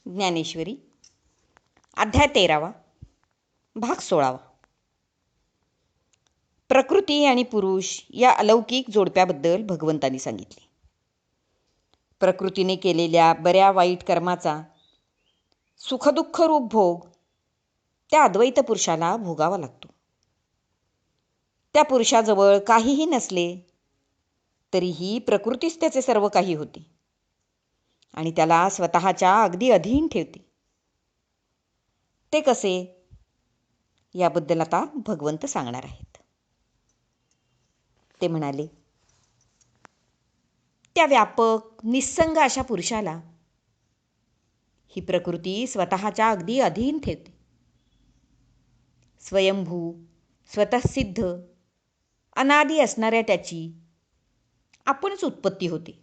ज्ञानेश्वरी अध्याय 13 भाग 16. प्रकृती आणि पुरुष या अलौकिक जोडप्याबद्दल भगवंतांनी सांगितले. प्रकृतीने केलेल्या बऱ्या वाईट कर्माचा सुखदुःख रूप भोग त्या अद्वैत पुरुषाला भोगावा लागतो. त्या पुरुषाजवळ काहीही नसले तरीही प्रकृतीच त्याचे सर्व काही होते आणि त्याला स्वतःच्या अगदी अधीन ठेवते. ते कसे याबद्दल आता भगवंत सांगणार आहेत. ते म्हणाले, त्या व्यापक निस्संग अशा पुरुषाला ही प्रकृती स्वतःच्या अगदी अधीन ठेवते. स्वयंभू स्वतःसिद्ध अनादी असणाऱ्या त्याची आपणच उत्पत्ती होते.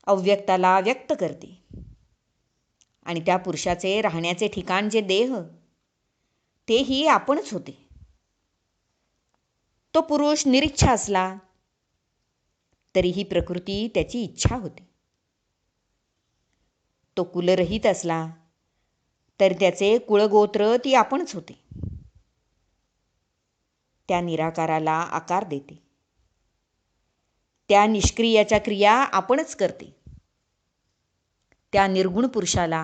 अव्यक्ताला व्यक्त करते आणि त्या पुरुषाचे राहण्याचे ठिकाण जे देह तेही आपणच होते. तो पुरुष निरीच्छा असला तरीही प्रकृती त्याची इच्छा होते. तो कुलरहित असला तर त्याचे कुळगोत्र ती आपणच होते. त्या निराकाराला आकार देते. त्या निष्क्रियाच्या क्रिया आपणच करते. त्या निर्गुण पुरुषाला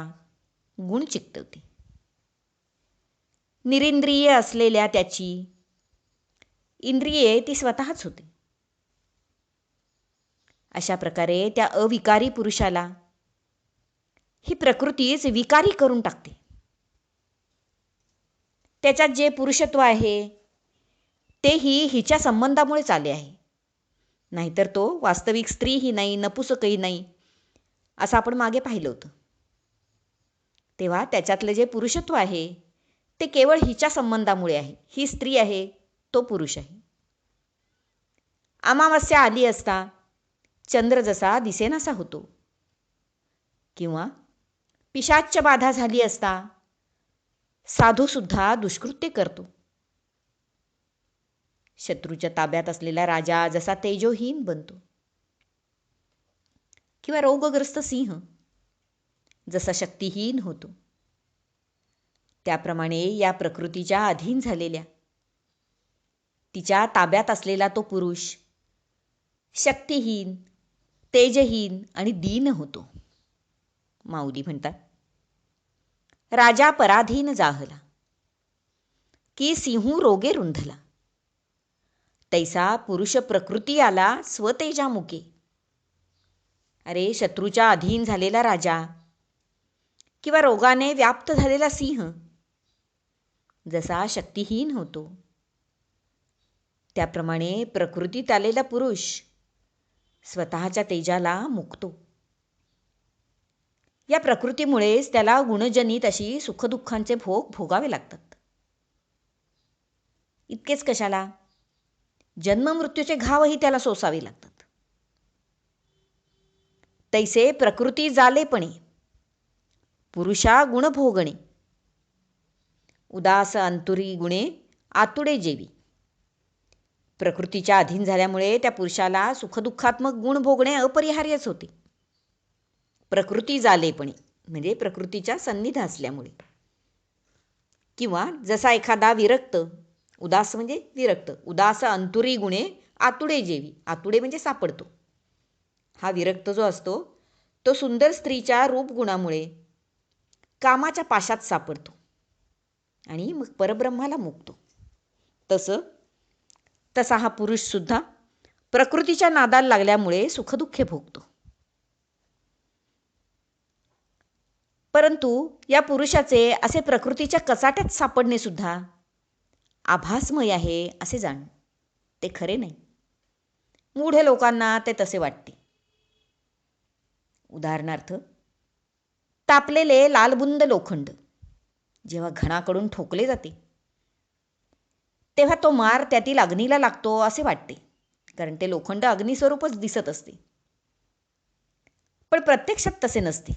गुण चिकटवते. निरिंद्रिय असलेल्या त्याची इंद्रिये ती स्वतःच होते. अशा प्रकारे त्या अविकारी पुरुषाला ही प्रकृतीच विकारी करून टाकते. त्याच्यात जे पुरुषत्व आहे तेही हिच्या संबंधामुळेच आले आहे. नाहीतर तो वास्तविक स्त्रीही नाही, नपुसकही नाही, असं आपण मागे पाहिलं होतं. तेव्हा त्याच्यातलं जे पुरुषत्व आहे ते केवळ हिच्या संबंधामुळे आहे. ही स्त्री आहे, तो पुरुष आहे. अमावस्या आली असता चंद्र जसा दिसेनासा होतो, किंवा पिशाच्च बाधा झाली असता साधूसुद्धा दुष्कृत्य करतो. शत्रूच्या ताब्यात असलेला राजा जसा तेजोहीन बनतो, किंवा रोगग्रस्त सिंह जसा शक्तिहीन होतो, त्याप्रमाणे या प्रकृतीच्या अधीन झालेल्या तिच्या ताब्यात असलेला तो पुरुष शक्तिहीन, तेजहीन आणि दीन होतो. माऊली म्हणतात, राजा पराधीन जाहला की सिंहू रोगे रुंधला, तैसा पुरुष प्रकृती आला स्वतेजामुके. अरे, शत्रूच्या अधीन झालेला राजा किंवा रोगाने व्याप्त झालेला सिंह जसा शक्तिहीन होतो, त्याप्रमाणे प्रकृतीत आलेला पुरुष स्वतःच्या तेजाला मुकतो. या प्रकृतीमुळेच त्याला गुणजनित अशी सुखदुःखांचे भोग भोगावे लागतात. इतकेच कशाला, जन्ममृत्यूचे घावही त्याला सोसावे लागतात. तैसे प्रकृती जालेपणे पुरुषा गुण भोगणे, उदास अंतुरी गुणे आतुडे जेवी. प्रकृतीच्या अधीन झाल्यामुळे त्या पुरुषाला सुखदुःखात्मक गुण भोगणे अपरिहार्यच होते. प्रकृती जालेपणे म्हणजे प्रकृतीच्या सन्निध असल्यामुळे. किंवा जसा एखादा विरक्त, उदास म्हणजे विरक्त, उदास अंतुरी गुणे आतुडे जेवी. आतुडे म्हणजे सापडतो. हा विरक्त जो असतो तो सुंदर स्त्रीच्या रूपगुणामुळे कामाच्या पाशात सापडतो आणि मग परब्रह्माला मुकतो. तसा हा पुरुषसुद्धा प्रकृतीच्या नादाला लागल्यामुळे सुखदुःखे भोगतो. परंतु या पुरुषाचे असे प्रकृतीच्या कचाट्यात सापडणे सुद्धा आभासमय आहे असे जाणून ते खरे नाही. मूढ लोकांना ते तसे वाटते. उदाहरणार्थ, तापलेले लालबुंद लोखंड जेव्हा घणाकडून ठोकले जाते तेव्हा तो मार त्यातील अग्नीला लागतो असे वाटते, कारण ते लोखंड अग्निस्वरूपच दिसत असते. पण प्रत्यक्षात तसे नसते.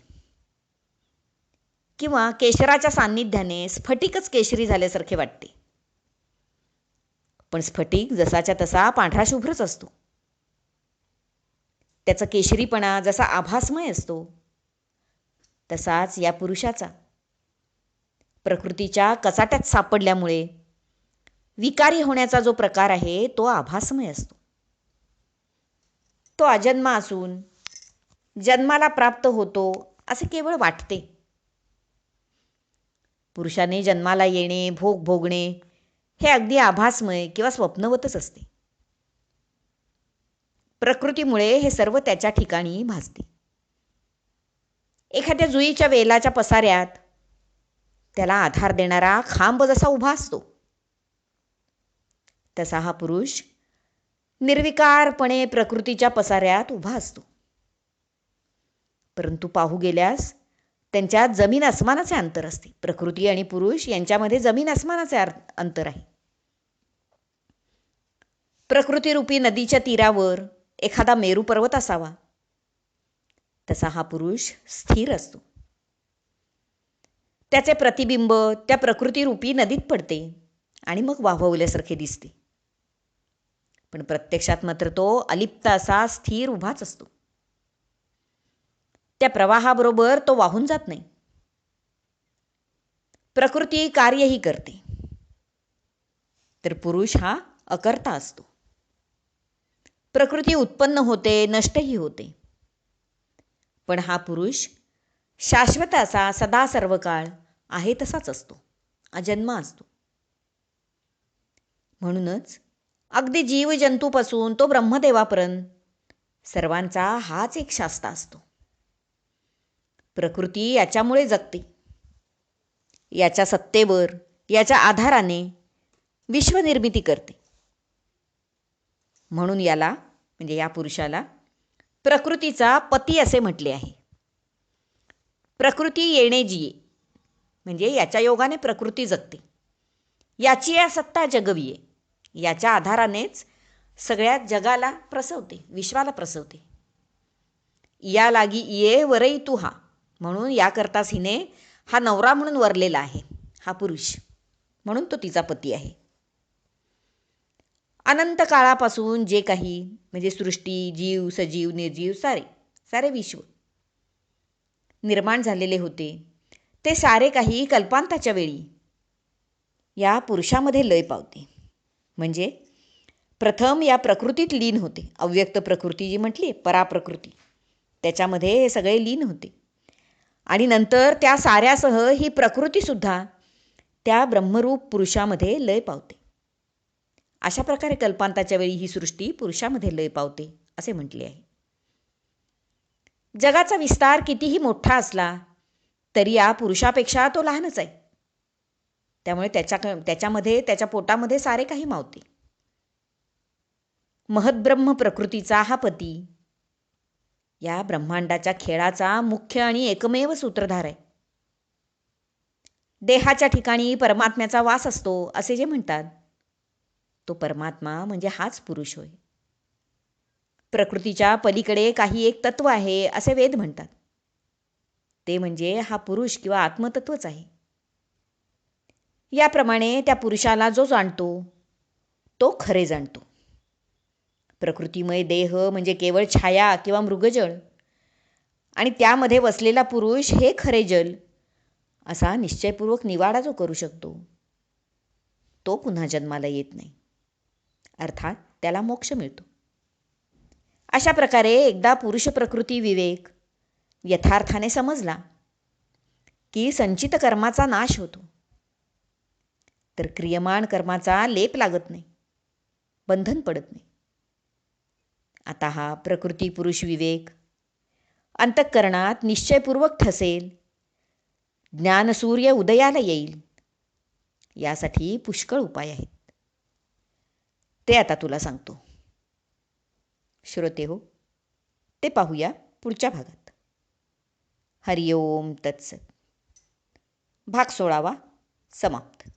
किंवा केशराच्या सान्निध्याने स्फटिकच केशरी झाल्यासारखे वाटते, पण स्फटिक जसाच्या तसा पांढरा शुभ्रच असतो. त्याचा केशरीपणा जसा आभासमय असतो तसाच या पुरुषाचा प्रकृतीच्या कचाट्यात सापडल्यामुळे विकारी होण्याचा जो प्रकार आहे तो आभासमय असतो. तो अजन्मा असून जन्माला प्राप्त होतो असे केवळ वाटते. पुरुषाने जन्माला येणे, भोग भोगणे हे अगदी आभासमय किंवा स्वप्नवतच असते. प्रकृतीमुळे हे सर्व त्याच्या ठिकाणी भासते. एखाद्या जुईच्या वेलाच्या पसाऱ्यात त्याला आधार देणारा खांब जसा उभा असतो, तसा हा पुरुष निर्विकारपणे प्रकृतीच्या पसाऱ्यात उभा असतो. परंतु पाहू गेल्यास त्यांच्यात जमीन अस्मानाचे अंतर असते. प्रकृती आणि पुरुष यांच्यामध्ये जमीन अस्मानाचे अंतर आहे. प्रकृतीरूपी नदीच्या तीरावर एखादा मेरू पर्वत असावा, तसा हा पुरुष स्थिर असतो. त्याचे प्रतिबिंब त्या प्रकृतीरूपी नदीत पडते आणि मग वाहवल्यासारखे दिसते. पण प्रत्यक्षात मात्र तो अलिप्त असा स्थिर उभाच असतो. त्या प्रवाहाबरोबर तो वाहून जात नाही. प्रकृती कार्यही करते, तर पुरुष हा अकर्ता असतो. प्रकृती उत्पन्न होते, नष्टही होते, पण हा पुरुष शाश्वत असा सदा सर्व काळ आहे तसाच असतो, अजन्मा असतो. म्हणूनच अगदी जीवजंतूपासून तो ब्रह्मदेवापर्यंत सर्वांचा हाच एक शास्ता असतो. प्रकृती याच्यामुळे जगते. याच्या सत्तेवर, याच्या आधाराने विश्वनिर्मिती करते. म्हणून याला म्हणजे या पुरुषाला प्रकृतीचा पती असे म्हटले आहे. प्रकृती येणे जिये म्हणजे याच्या योगाने प्रकृती जगते. याची या सत्ता जगविये, याच्या आधारानेच सगळ्या जगाला प्रसवते, विश्वाला प्रसवते. या लागी ये वरई तू हा, म्हणून याकरताच हिने हा नवरा म्हणून वरलेला आहे, हा पुरुष, म्हणून तो तिचा पती आहे. अनंत काळापासून जे काही म्हणजे सृष्टी, जीव, सजीव, निर्जीव सारे विश्व निर्माण झालेले होते, ते सारे काही कल्पांताच्या वेळी या पुरुषामध्ये लय पावते. म्हणजे प्रथम या प्रकृतीत लीन होते. अव्यक्त प्रकृती जी म्हटली, पराप्रकृती, त्याच्यामध्ये हे सगळे लीन होते. आणि नंतर त्या साऱ्यासह ही प्रकृतीसुद्धा त्या ब्रह्मरूप पुरुषामध्ये लय पावते. अशा प्रकारे कल्पांताच्या वेळी ही सृष्टी पुरुषामध्ये लय पावते असे म्हटले आहे. जगाचा विस्तार कितीही मोठा असला तरी या पुरुषापेक्षा तो लहानच आहे. त्यामुळे त्याच्यामध्ये त्याच्या पोटामध्ये सारे काही मावते. महद्ब्रह्म प्रकृतीचा हा पती या ब्रह्मांडाच्या खेळाचा मुख्य आणि एकमेव सूत्रधार आहे. देहाच्या ठिकाणी परमात्म्याचा वास असतो असे जे म्हणतात, तो परमात्मा म्हणजे हाच पुरुष होय. प्रकृतीच्या पलीकडे काही एक तत्व आहे असे वेद म्हणतात, ते म्हणजे हा पुरुष किंवा आत्मतत्वच आहे. याप्रमाणे त्या पुरुषाला जो जाणतो तो खरे जाणतो. प्रकृतीमय देह म्हणजे केवळ छाया किंवा मृगजळ आणि त्यामध्ये वसलेला पुरुष हे खरे जल असा निश्चयपूर्वक निवाडा जो करू शकतो, तो पुन्हा जन्माला येत नाही, अर्थात त्याला मोक्ष मिळतो. अशा प्रकारे एकदा पुरुष प्रकृती विवेक यथार्थाने समजला की संचित कर्माचा नाश होतो, तर क्रियमाण कर्माचा लेप लागत नाही, बंधन पडत नाही. आता हा प्रकृती पुरुष विवेक अंतःकरणात निश्चयपूर्वक ठसेल, ज्ञानसूर्य उदयाला येईल, यासाठी पुष्कळ उपाय आहेत. ते आता तुला सांगतो. श्रोते हो, ते पाहूया पुढच्या भागात. हरिओम तत्सत. भाग 16 समाप्त.